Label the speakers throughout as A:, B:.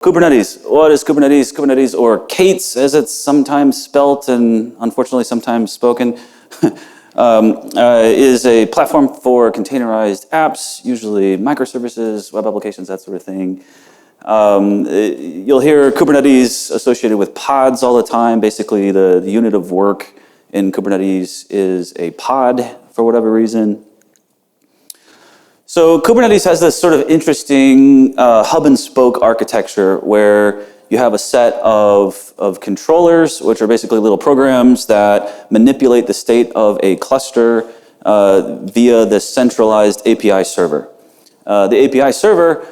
A: Kubernetes. What is Kubernetes? Kubernetes, or Kates as it's sometimes spelt and unfortunately sometimes spoken, is a platform for containerized apps, usually microservices, web applications, that sort of thing. You'll hear Kubernetes associated with pods all the time. Basically, the unit of work in Kubernetes is a pod for whatever reason. So Kubernetes has this sort of interesting hub and spoke architecture where you have a set of controllers, which are basically little programs that manipulate the state of a cluster via the centralized API server. The API server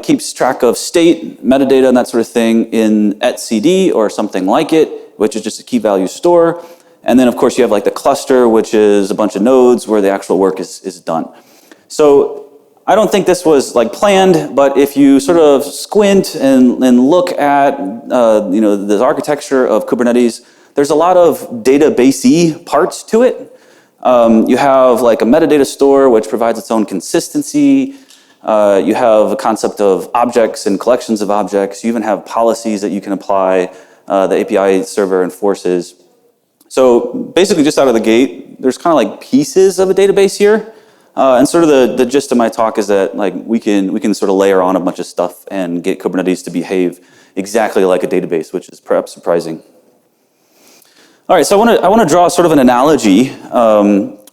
A: keeps track of state, metadata, and that sort of thing in etcd or something like it, which is just a key value store. And then, of course, you have like the cluster, which is a bunch of nodes where the actual work is done. So I don't think this was like planned, but if you sort of squint and look at the architecture of Kubernetes, there's a lot of database-y parts to it. You have like a metadata store, which provides its own consistency. You have a concept of objects and collections of objects. You even have policies that you can apply, the API server enforces. So basically just out of the gate, there's kind of like pieces of a database here. And sort of the gist of my talk is that like we can sort of layer on a bunch of stuff and get Kubernetes to behave exactly like a database, which is perhaps surprising. All right, so I want to draw sort of an analogy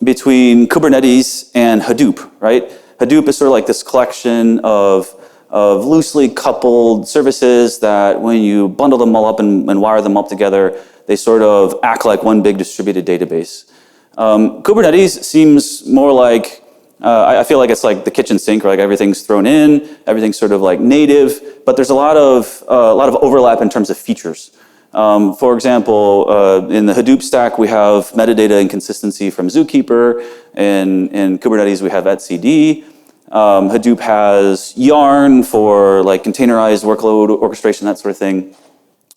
A: between Kubernetes and Hadoop, right? Hadoop is sort of like this collection of loosely coupled services that when you bundle them all up and wire them up together, they sort of act like one big distributed database. Kubernetes seems more like, I feel like it's like the kitchen sink, or like everything's thrown in, everything's sort of like native, but there's a lot of overlap in terms of features. For example, in the Hadoop stack, we have metadata and consistency from Zookeeper. In Kubernetes, we have etcd. Hadoop has Yarn for like containerized workload orchestration, that sort of thing.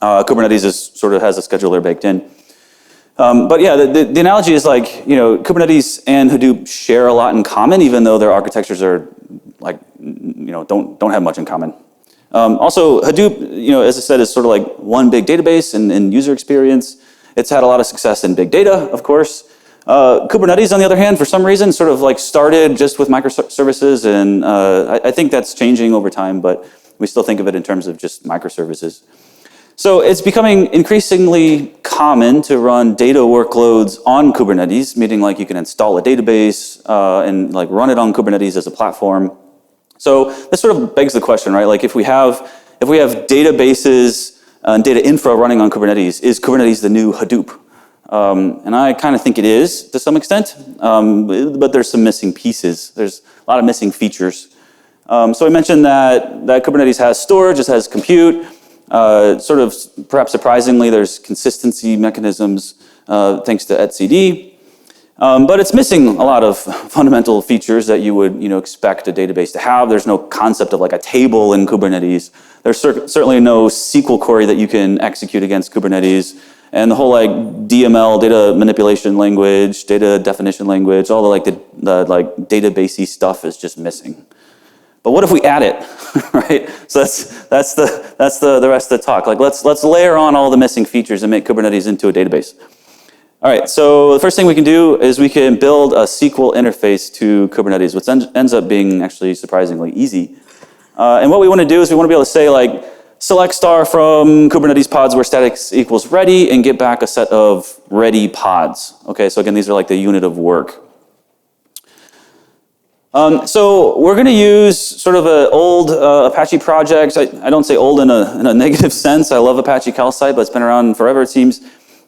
A: Kubernetes sort of has a scheduler baked in. But yeah, the analogy is like, Kubernetes and Hadoop share a lot in common, even though their architectures are like, don't have much in common. Also, Hadoop, as I said, is sort of like one big database and user experience. It's had a lot of success in big data, of course. Kubernetes, on the other hand, for some reason, sort of like started just with microservices, and I think that's changing over time, but we still think of it in terms of just microservices. So it's becoming increasingly common to run data workloads on Kubernetes, meaning like you can install a database and like run it on Kubernetes as a platform. So this sort of begs the question, right? Like if we have databases and data infra running on Kubernetes, is Kubernetes the new Hadoop? And I kind of think it is to some extent, but there's some missing pieces. There's a lot of missing features. So I mentioned that Kubernetes has storage, it has compute. Sort of perhaps surprisingly, there's consistency mechanisms thanks to etcd. But it's missing a lot of fundamental features that you would expect a database to have. There's no concept of like a table in Kubernetes. There's certainly no SQL query that you can execute against Kubernetes. And the whole like DML, data manipulation language, data definition language, all the like database-y stuff is just missing. But what if we add it, right? So that's the rest of the talk. Like let's layer on all the missing features and make Kubernetes into a database. All right, so the first thing we can do is we can build a SQL interface to Kubernetes, which ends up being actually surprisingly easy. And what we want to do is we want to be able to say like, select star from Kubernetes pods where status equals ready and get back a set of ready pods. Okay, so again, these are like the unit of work. So we're going to use sort of an old Apache project. I don't say old in a negative sense. I love Apache Calcite, but it's been around forever, it seems.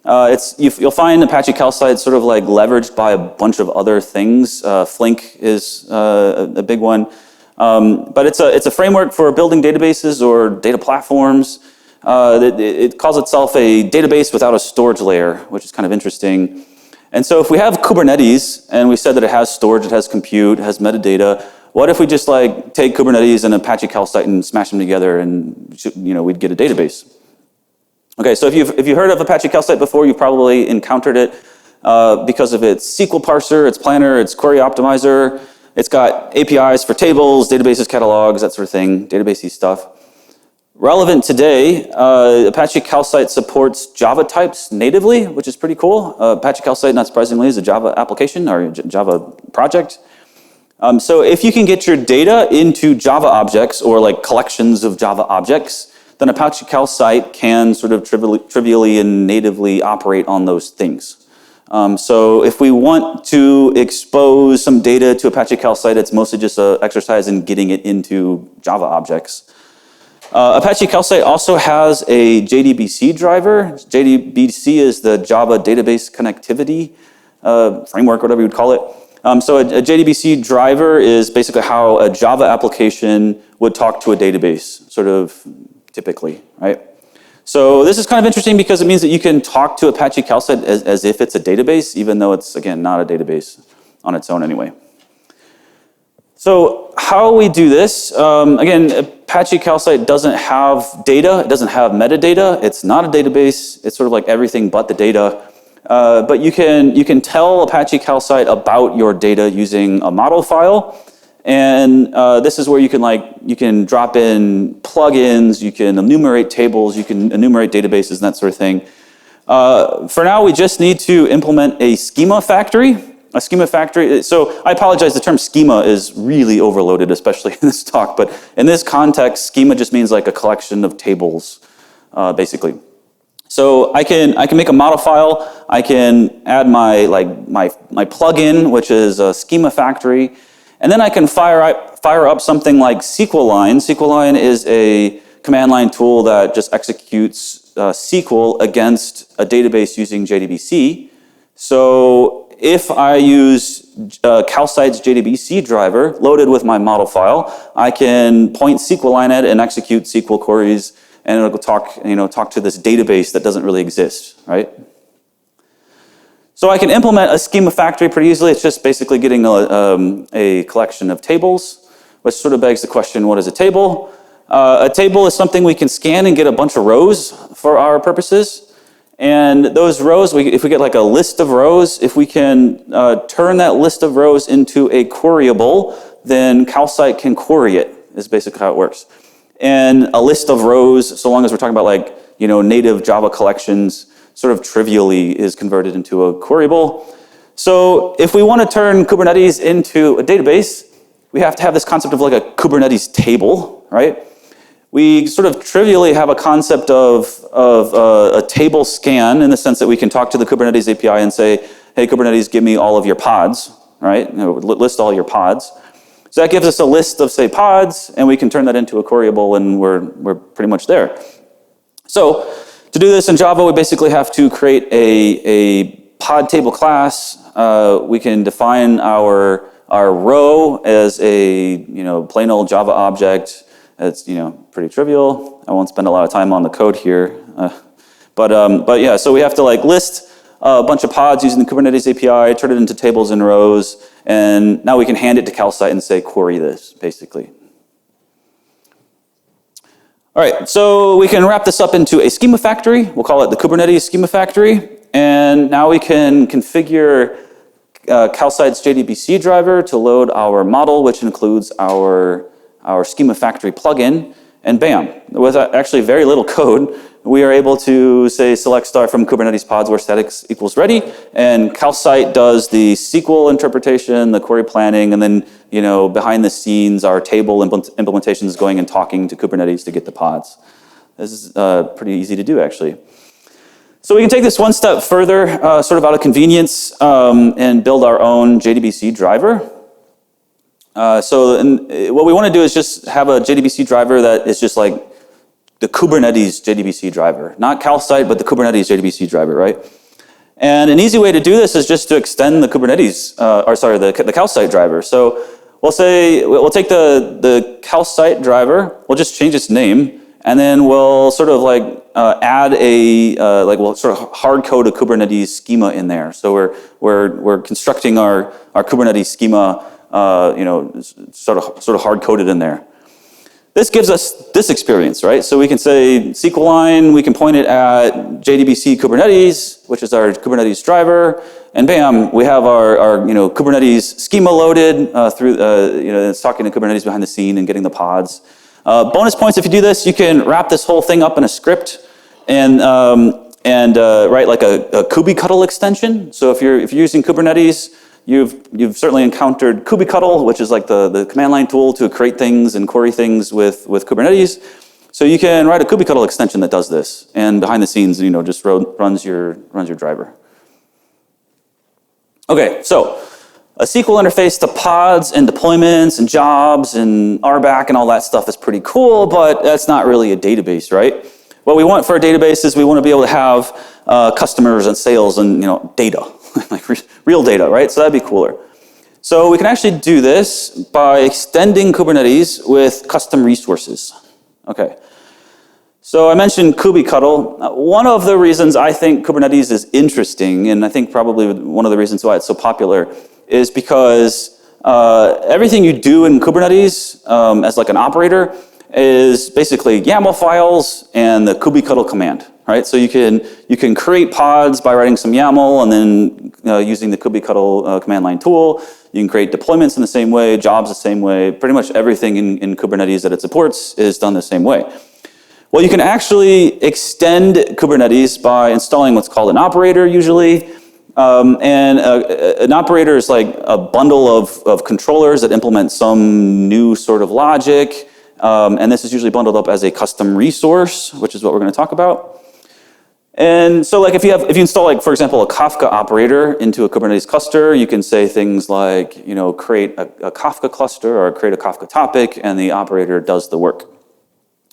A: You'll find Apache Calcite sort of like leveraged by a bunch of other things. Flink is a big one. But it's a framework for building databases or data platforms. It calls itself a database without a storage layer, which is kind of interesting. And so if we have Kubernetes and we said that it has storage, it has compute, it has metadata, what if we just like take Kubernetes and Apache Calcite and smash them together and we'd get a database? Okay, so if you've heard of Apache Calcite before, you've probably encountered it because of its SQL parser, its planner, its query optimizer. It's got APIs for tables, databases, catalogs, that sort of thing, database-y stuff. Relevant today, Apache Calcite supports Java types natively, which is pretty cool. Apache Calcite, not surprisingly, is a Java application or a Java project. So if you can get your data into Java objects or like collections of Java objects, then Apache Calcite can sort of trivially and natively operate on those things. So if we want to expose some data to Apache Calcite, it's mostly just an exercise in getting it into Java objects. Apache Calcite also has a JDBC driver. JDBC is the Java Database Connectivity framework, whatever you would call it. So a JDBC driver is basically how a Java application would talk to a database, sort of typically, right? So this is kind of interesting because it means that you can talk to Apache Calcite as if it's a database, even though it's, again, not a database on its own anyway. So how we do this, again, Apache Calcite doesn't have data, it doesn't have metadata, it's not a database, it's sort of like everything but the data. But you can tell Apache Calcite about your data using a model file, and this is where you can drop in plugins, you can enumerate tables, you can enumerate databases and that sort of thing. For now, we just need to implement a schema factory. A schema factory, so I apologize, the term schema is really overloaded, especially in this talk, but in this context, schema just means like a collection of tables, basically. So I can make a model file, I can add my plugin, which is a schema factory, and then I can fire up something like SQLine. SQLine is a command line tool that just executes SQL against a database using JDBC. So if I use Calcite's JDBC driver loaded with my model file, I can point SQLine at it and execute SQL queries, and it'll talk to this database that doesn't really exist, right? So I can implement a schema factory pretty easily. It's just basically getting a collection of tables, which sort of begs the question, what is a table? A table is something we can scan and get a bunch of rows for our purposes. And those rows, if we get like a list of rows, if we can turn that list of rows into a queryable, then Calcite can query it, is basically how it works. And a list of rows, so long as we're talking about native Java collections, sort of trivially is converted into a queryable. So if we want to turn Kubernetes into a database, we have to have this concept of like a Kubernetes table, right? We sort of trivially have a concept of a table scan in the sense that we can talk to the Kubernetes API and say, hey, Kubernetes, give me all of your pods, right? List all your pods. So that gives us a list of, say, pods, and we can turn that into a queryable, and we're pretty much there. So to do this in Java, we basically have to create a pod table class. We can define our row as a plain old Java object. It's pretty trivial. I won't spend a lot of time on the code here, but yeah. So we have to list a bunch of pods using the Kubernetes API, turn it into tables and rows, and now we can hand it to Calcite and say query this, basically. All right, so we can wrap this up into a schema factory. We'll call it the Kubernetes schema factory, and now we can configure Calcite's JDBC driver to load our model, which includes our schema factory plugin, and bam, with actually very little code, we are able to say select star from Kubernetes pods where static equals ready, and Calcite does the SQL interpretation, the query planning, and then behind the scenes our table implementation is going and talking to Kubernetes to get the pods. This is pretty easy to do, actually. So we can take this one step further, sort of out of convenience, and build our own JDBC driver. What we want to do is just have a JDBC driver that is just like the Kubernetes JDBC driver. Not Calcite, but the Kubernetes JDBC driver, right? And an easy way to do this is just to extend the Kubernetes, the Calcite driver. So we'll take the Calcite driver, we'll just change its name, and then we'll sort of add we'll sort of hard code a Kubernetes schema in there. So we're constructing our Kubernetes schema sort of hard-coded in there. This gives us this experience, right? So we can say SQLine, we can point it at JDBC Kubernetes, which is our Kubernetes driver, and bam, we have our Kubernetes schema loaded through, it's talking to Kubernetes behind the scene and getting the pods. Bonus points, if you do this, you can wrap this whole thing up in a script and write like a kubectl extension. So if you're using Kubernetes, you've certainly encountered kubectl, which is like the command line tool to create things and query things with Kubernetes. So you can write a kubectl extension that does this, and behind the scenes, just runs your driver. Okay, so a SQL interface to pods and deployments and jobs and RBAC and all that stuff is pretty cool, but that's not really a database, right? What we want for a database is we want to be able to have customers and sales and data, like real data, right? So that'd be cooler. So we can actually do this by extending Kubernetes with custom resources. Okay. So I mentioned kubectl. One of the reasons I think Kubernetes is interesting, and I think probably one of the reasons why it's so popular, is because everything you do in Kubernetes as like an operator is basically YAML files and the kubectl command, right? So you can create pods by writing some YAML and then using the kubectl command line tool. You can create deployments in the same way, jobs the same way. Pretty much everything in Kubernetes that it supports is done the same way. Well, you can actually extend Kubernetes by installing what's called an operator usually. An operator is like a bundle of controllers that implement some new sort of logic. And this is usually bundled up as a custom resource, which is what we're going to talk about. And so like if you install like, for example, a Kafka operator into a Kubernetes cluster, you can say things like, create a Kafka cluster or create a Kafka topic, and the operator does the work.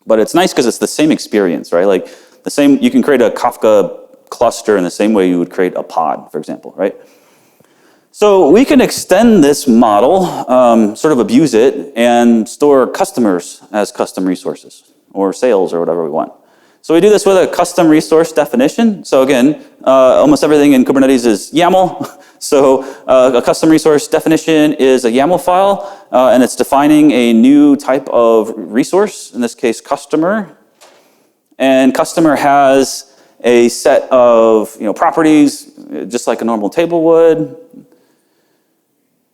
A: But it's nice because it's the same experience, right? Like you can create a Kafka cluster in the same way you would create a pod, for example, right? So we can extend this model, sort of abuse it, and store customers as custom resources, or sales, or whatever we want. So we do this with a custom resource definition. So again, almost everything in Kubernetes is YAML. So a custom resource definition is a YAML file, and it's defining a new type of resource, in this case, customer. And customer has a set of properties, just like a normal table would.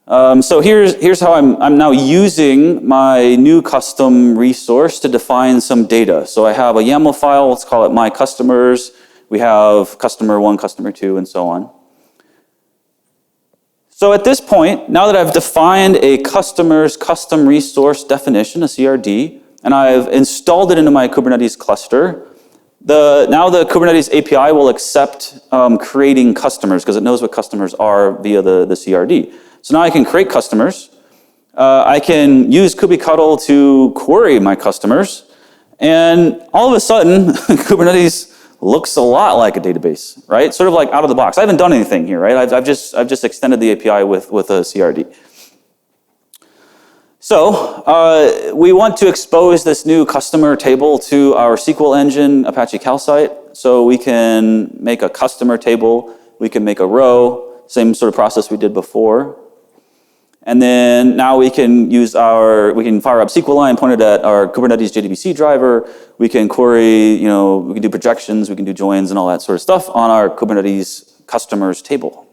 A: So here's how I'm now using my new custom resource to define some data. So I have a YAML file, let's call it my customers. We have customer 1, customer 2, and so on. So at this point, now that I've defined a customer's custom resource definition, a CRD, and I've installed it into my Kubernetes cluster, now the Kubernetes API will accept creating customers because it knows what customers are via the CRD. So now I can create customers. I can use kubectl to query my customers. And all of a sudden, Kubernetes looks a lot like a database, right? Sort of like out of the box. I haven't done anything here, right? I've just extended the API with a CRD. So we want to expose this new customer table to our SQL engine, Apache Calcite. So we can make a customer table. We can make a row, same sort of process we did before. And then now we can we can fire up SQLine pointed at our Kubernetes JDBC driver. We can query, we can do projections, we can do joins and all that sort of stuff on our Kubernetes customers table.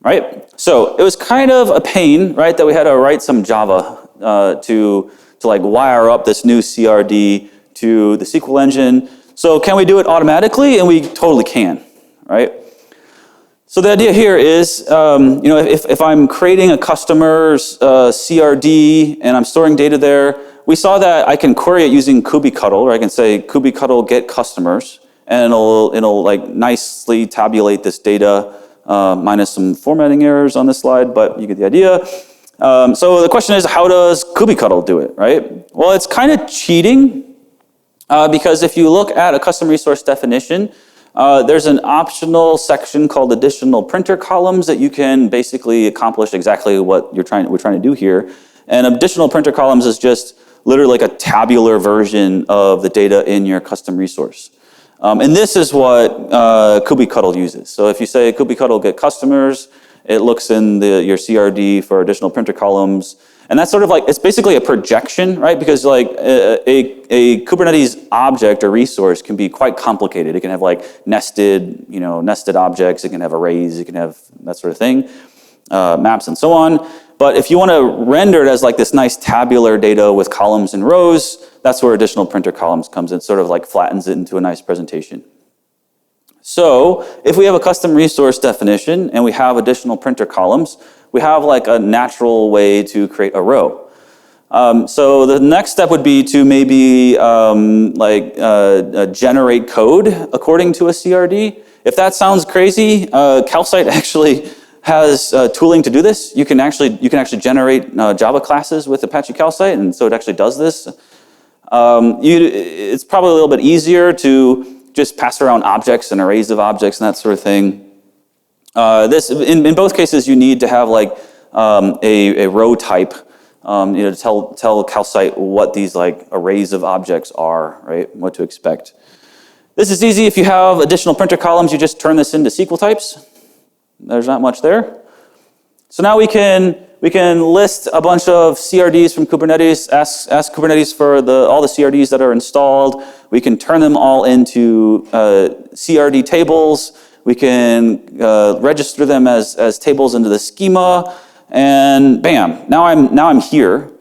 A: Right? So it was kind of a pain, right, that we had to write some Java to like wire up this new CRD to the SQL engine. So can we do it automatically? And we totally can, right? So the idea here is, if I'm creating a customer's CRD and I'm storing data there, we saw that I can query it using kubectl, or I can say kubectl get customers, and it'll like nicely tabulate this data, minus some formatting errors on this slide, but you get the idea. So the question is, how does kubectl do it, right? Well, it's kind of cheating, because if you look at a custom resource definition, there's an optional section called additional printer columns that you can basically accomplish exactly what we're trying to do here. And additional printer columns is just literally like a tabular version of the data in your custom resource. And this is what kubectl uses. So if you say kubectl get customers, it looks in your CRD for additional printer columns. And that's sort of like, it's basically a projection, right? Because like a Kubernetes object or resource can be quite complicated. It can have like nested objects. It can have arrays. It can have that sort of thing, maps and so on. But if you want to render it as like this nice tabular data with columns and rows, that's where additional printer columns comes in, sort of like flattens it into a nice presentation. So if we have a custom resource definition and we have additional printer columns, we have like a natural way to create a row. So the next step would be to maybe generate code according to a CRD. If that sounds crazy, Calcite actually has tooling to do this. You can actually generate Java classes with Apache Calcite, and so it actually does this. It's probably a little bit easier to just pass around objects and arrays of objects and that sort of thing. In both cases, you need to have like a row type, to tell Calcite what these like arrays of objects are, right? What to expect. This is easy. If you have additional printer columns, you just turn this into SQL types. There's not much there. So now we can list a bunch of CRDs from Kubernetes, ask Kubernetes for all the CRDs that are installed. We can turn them all into CRD tables. We can register them as tables into the schema, and bam! Now I'm here.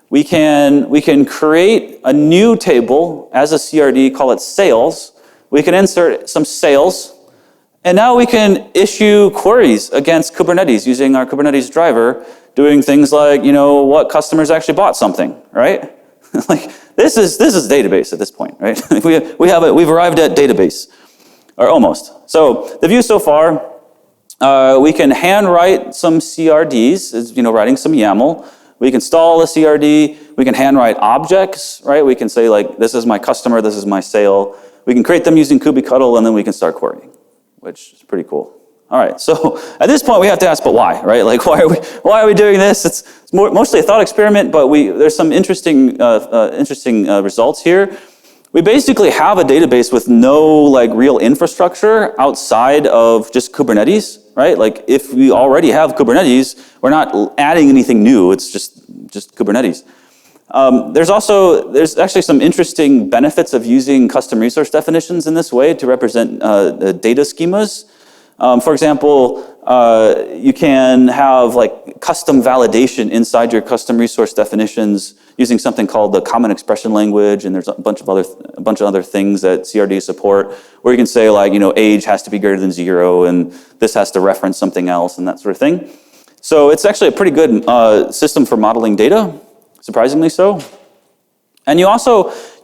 A: We can create a new table as a CRD, call it sales. We can insert some sales. And now we can issue queries against Kubernetes using our Kubernetes driver, doing things like, what customers actually bought something, right? Like this is database at this point, right? We've arrived at database, or almost. So the view so far, we can handwrite some CRDs, writing some YAML. We can install a CRD. We can handwrite objects, right? We can say like, this is my customer, this is my sale. We can create them using kubectl, and then we can start querying, which is pretty cool. All right, so at this point we have to ask, but why, right? Like, why are we doing this? It's mostly a thought experiment, but there's some interesting results here. We basically have a database with no like real infrastructure outside of just Kubernetes, right? Like if we already have Kubernetes, we're not adding anything new. It's just Kubernetes. There's actually some interesting benefits of using custom resource definitions in this way to represent data schemas. For example, you can have like custom validation inside your custom resource definitions using something called the common expression language, and there's a bunch of other things that CRDs support, where you can say like, age has to be greater than 0, and this has to reference something else, and that sort of thing. So it's actually a pretty good system for modeling data, surprisingly so. And you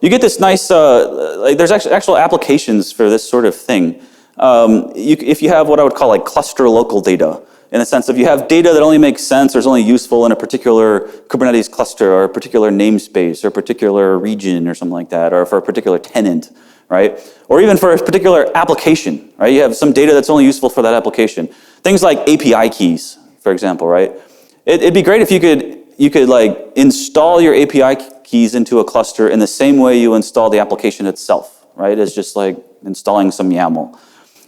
A: get this nice, there's actual applications for this sort of thing. If you have what I would call like cluster local data, in the sense of you have data that only makes sense or is only useful in a particular Kubernetes cluster or a particular namespace or a particular region or something like that, or for a particular tenant, right? Or even for a particular application, right? You have some data that's only useful for that application. Things like API keys, for example, right? It'd be great if you could like install your API keys into a cluster in the same way you install the application itself, right? It's just like installing some YAML.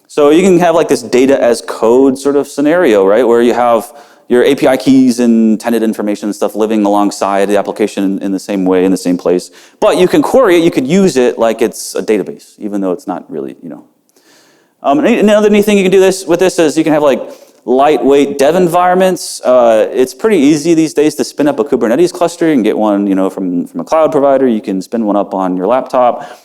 A: So you can have like this data as code sort of scenario, right? Where you have your API keys and tenant information and stuff living alongside the application in the same way, in the same place. But you can query it, you could use it like it's a database, even though it's not really, Another neat thing you can do with this is you can have like lightweight dev environments. It's pretty easy these days to spin up a Kubernetes cluster. You can get one, from a cloud provider. You can spin one up on your laptop.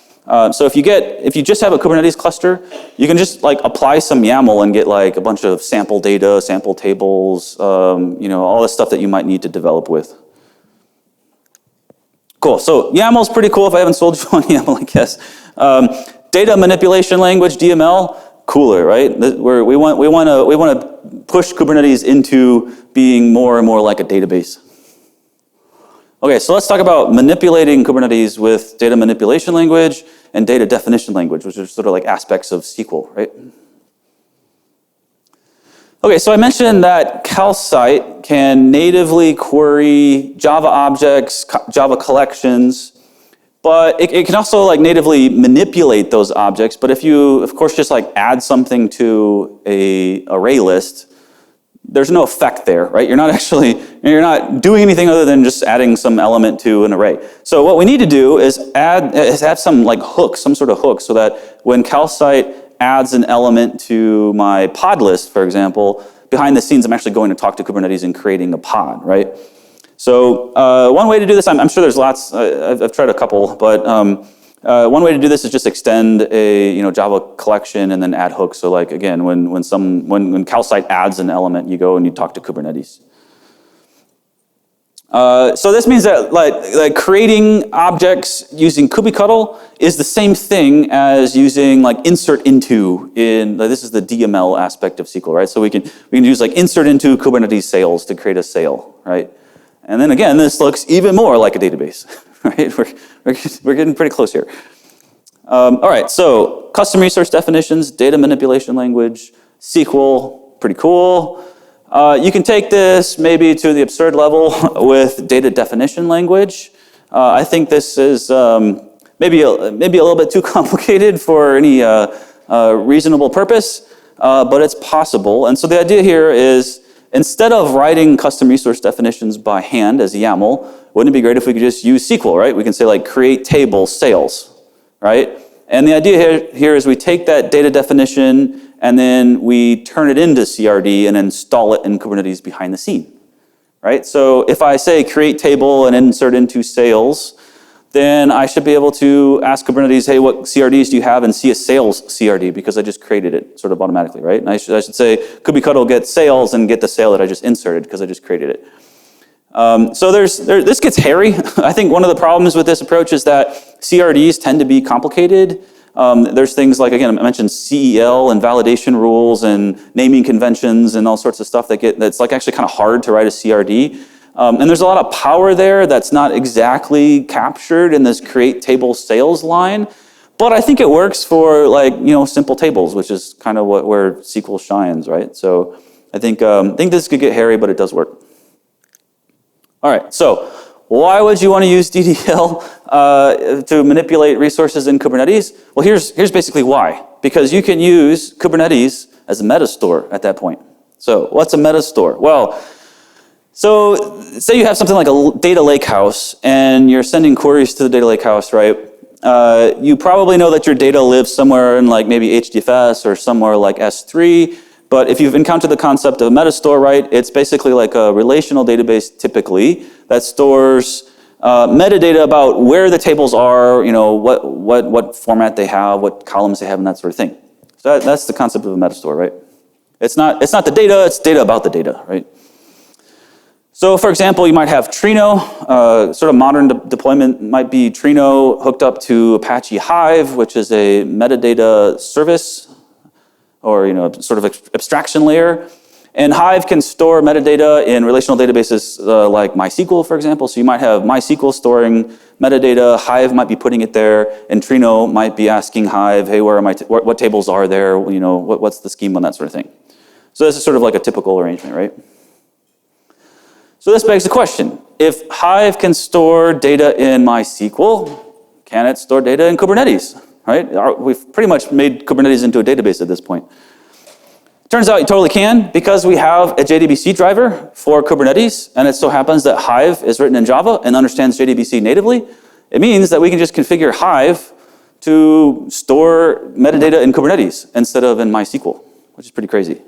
A: So if you just have a Kubernetes cluster, you can just like apply some YAML and get like a bunch of sample data, sample tables, all the stuff that you might need to develop with. Cool. So YAML is pretty cool. If I haven't sold you on YAML, I guess. Data manipulation language, DML, cooler, right? We want to push Kubernetes into being more and more like a database. Okay, so let's talk about manipulating Kubernetes with data manipulation language and data definition language, which are sort of like aspects of SQL, right? Okay, so I mentioned that Calcite can natively query Java objects, Java collections, but it can also like natively manipulate those objects. But if you, of course, just like add something to an array list, there's no effect there, right? You're not doing anything other than just adding some element to an array. So what we need to do is have some like hook, some sort of hook, so that when Calcite adds an element to my pod list, for example, behind the scenes, I'm actually going to talk to Kubernetes and creating a pod, right? So one way to do this, I'm sure there's lots, I've tried a couple, but one way to do this is just extend a Java collection and then add hooks. So like again, when Calcite adds an element, you go and you talk to Kubernetes. So this means that like creating objects using kubectl is the same thing as using like insert into in this is the DML aspect of SQL, right? So we can use like insert into Kubernetes sales to create a sale, right? And then again, this looks even more like a database, right? We're getting pretty close here. All right, so custom resource definitions, data manipulation language, SQL, pretty cool. You can take this maybe to the absurd level with data definition language. I think this is maybe a little bit too complicated for any reasonable purpose, but it's possible. And so the idea here is instead of writing custom resource definitions by hand as YAML, wouldn't it be great if we could just use SQL, right? We can say like create table sales, right? And the idea here is we take that data definition and then we turn it into CRD and install it in Kubernetes behind the scene, right? So if I say create table and insert into sales, then I should be able to ask Kubernetes, hey, what CRDs do you have, and see a sales CRD because I just created it sort of automatically, right? And I should say kubectl get sales and get the sale that I just inserted because I just created it. So this gets hairy. I think one of the problems with this approach is that CRDs tend to be complicated. There's things like, again, I mentioned CEL and validation rules and naming conventions and all sorts of stuff that's like actually kind of hard to write a CRD. And there's a lot of power there that's not exactly captured in this create table sales line. But I think it works for like, simple tables, which is kind of where SQL shines, right? So I think this could get hairy, but it does work. All right, so why would you want to use DDL to manipulate resources in Kubernetes? Well, here's basically why. Because you can use Kubernetes as a metastore at that point. So what's a metastore? Well, so say you have something like a data lakehouse and you're sending queries to the data lakehouse, right? You probably know that your data lives somewhere in like maybe HDFS or somewhere like S3. But if you've encountered the concept of a metastore, right, it's basically like a relational database typically that stores metadata about where the tables are, what format they have, what columns they have, and that sort of thing. So that's the concept of a metastore, right? It's not the data, it's data about the data, right? So for example, you might have Trino, sort of modern deployment might be Trino hooked up to Apache Hive, which is a metadata service, or sort of abstraction layer. And Hive can store metadata in relational databases like MySQL, for example. So you might have MySQL storing metadata, Hive might be putting it there, and Trino might be asking Hive, hey, where are what tables are there? What's the schema and that sort of thing. So this is sort of like a typical arrangement, right? So this begs the question, if Hive can store data in MySQL, can it store data in Kubernetes? Right? We've pretty much made Kubernetes into a database at this point. Turns out you totally can, because we have a JDBC driver for Kubernetes, and it so happens that Hive is written in Java and understands JDBC natively. It means that we can just configure Hive to store metadata in Kubernetes instead of in MySQL, which is pretty crazy.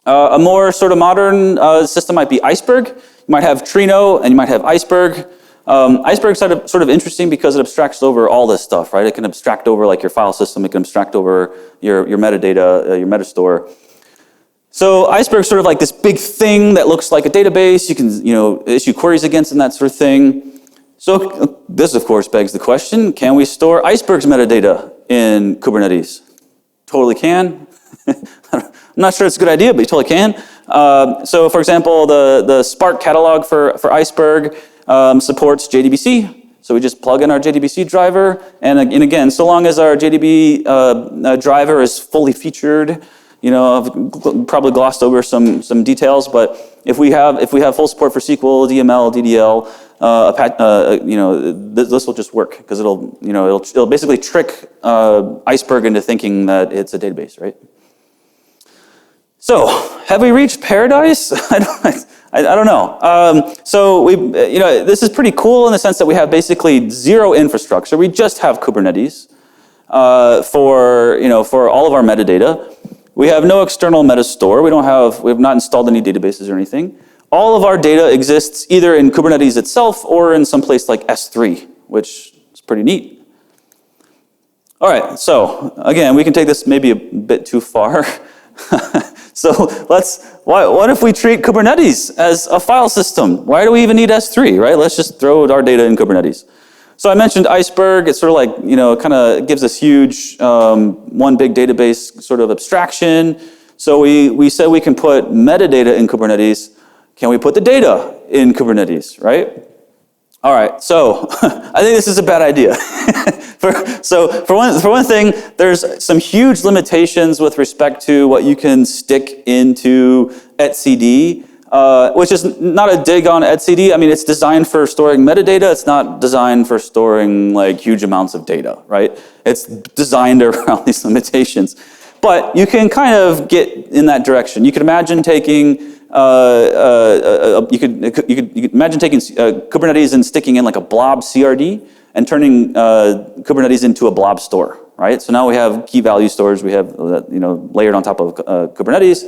A: A more sort of modern system might be Iceberg. You might have Trino and you might have Iceberg. Iceberg's sort of interesting because it abstracts over all this stuff, right? It can abstract over like your file system. It can abstract over your metadata, your metastore. So Iceberg's sort of like this big thing that looks like a database. You can issue queries against and that sort of thing. So this, of course, begs the question, can we store Iceberg's metadata in Kubernetes? Totally can. I'm not sure it's a good idea, but you totally can. So for example, the Spark catalog for Iceberg supports JDBC. So we just plug in our JDBC driver, and again, so long as our JDB driver is fully featured, I've probably glossed over some details, but if we have full support for SQL, DML, DDL, this will just work because it'll basically trick Iceberg into thinking that it's a database, right? So have we reached paradise? I don't know. So this is pretty cool in the sense that we have basically zero infrastructure. We just have Kubernetes for all of our metadata. We have no external metastore. We have not installed any databases or anything. All of our data exists either in Kubernetes itself or in some place like S3, which is pretty neat. All right, so again, we can take this maybe a bit too far. So what if we treat Kubernetes as a file system? Why do we even need S3, right? Let's just throw our data in Kubernetes. So I mentioned Iceberg. It's sort of like, it kind of gives us huge one big database sort of abstraction. So we said we can put metadata in Kubernetes. Can we put the data in Kubernetes, right? All right, so I think this is a bad idea. For one thing, there's some huge limitations with respect to what you can stick into etcd, which is not a dig on etcd. I mean, it's designed for storing metadata. It's not designed for storing like huge amounts of data, right? It's designed around these limitations. But you can kind of get in that direction. You could imagine taking you could imagine taking Kubernetes and sticking in like a blob CRD and turning Kubernetes into a blob store, right? So now we have key value stores. We have layered on top of Kubernetes.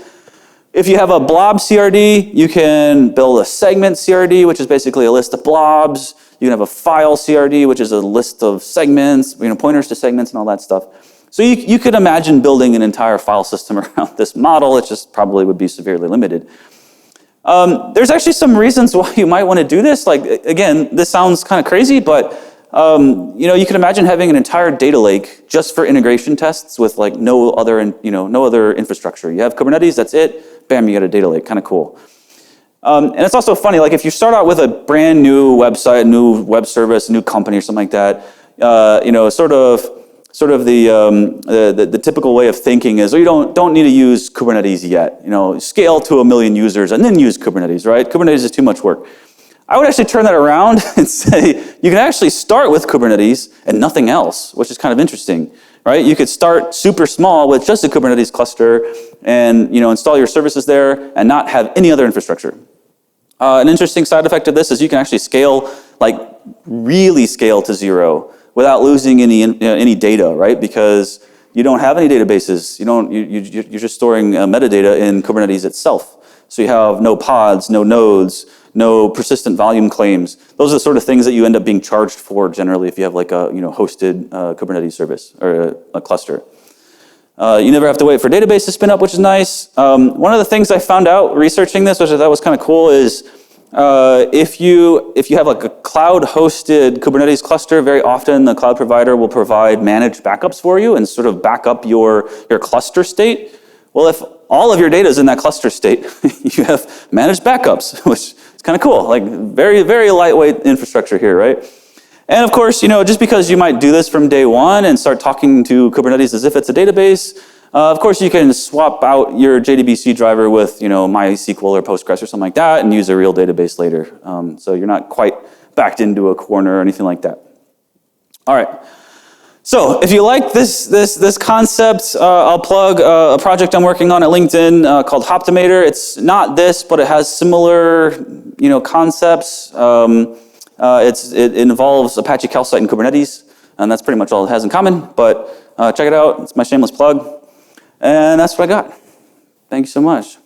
A: If you have a blob CRD, you can build a segment CRD, which is basically a list of blobs. You can have a file CRD, which is a list of segments, pointers to segments and all that stuff. So you could imagine building an entire file system around this model. It just probably would be severely limited. There's actually some reasons why you might want to do this. Like, again, this sounds kind of crazy, but you can imagine having an entire data lake just for integration tests with like no other infrastructure. You have Kubernetes, that's it. Bam, you get a data lake. Kind of cool. And it's also funny, like if you start out with a brand new website, new web service, new company or something like that, sort of the typical way of thinking is, you don't need to use Kubernetes yet. Scale to 1 million users and then use Kubernetes, right? Kubernetes is too much work. I would actually turn that around and say you can actually start with Kubernetes and nothing else, which is kind of interesting, right? You could start super small with just a Kubernetes cluster and install your services there and not have any other infrastructure. An interesting side effect of this is you can actually scale, like really scale to zero without losing any data, right? Because you don't have any databases. You're just storing metadata in Kubernetes itself. So you have no pods, no nodes, no persistent volume claims. Those are the sort of things that you end up being charged for generally if you have like a hosted Kubernetes service or a cluster. You never have to wait for database to spin up, which is nice. One of the things I found out researching this, which I thought was kind of cool, is if you have like a cloud-hosted Kubernetes cluster, very often the cloud provider will provide managed backups for you and sort of back up your cluster state. Well, if all of your data is in that cluster state, you have managed backups, which is kind of cool. Like very, very lightweight infrastructure here, right? And of course, just because you might do this from day one and start talking to Kubernetes as if it's a database, of course, you can swap out your JDBC driver with, MySQL or Postgres or something like that and use a real database later. So you're not quite backed into a corner or anything like that. All right. So if you like this concept, I'll plug a project I'm working on at LinkedIn called Hoptimator. It's not this, but it has similar, concepts. It involves Apache Calcite and Kubernetes, and that's pretty much all it has in common. But check it out. It's my shameless plug. And that's what I got. Thank you so much.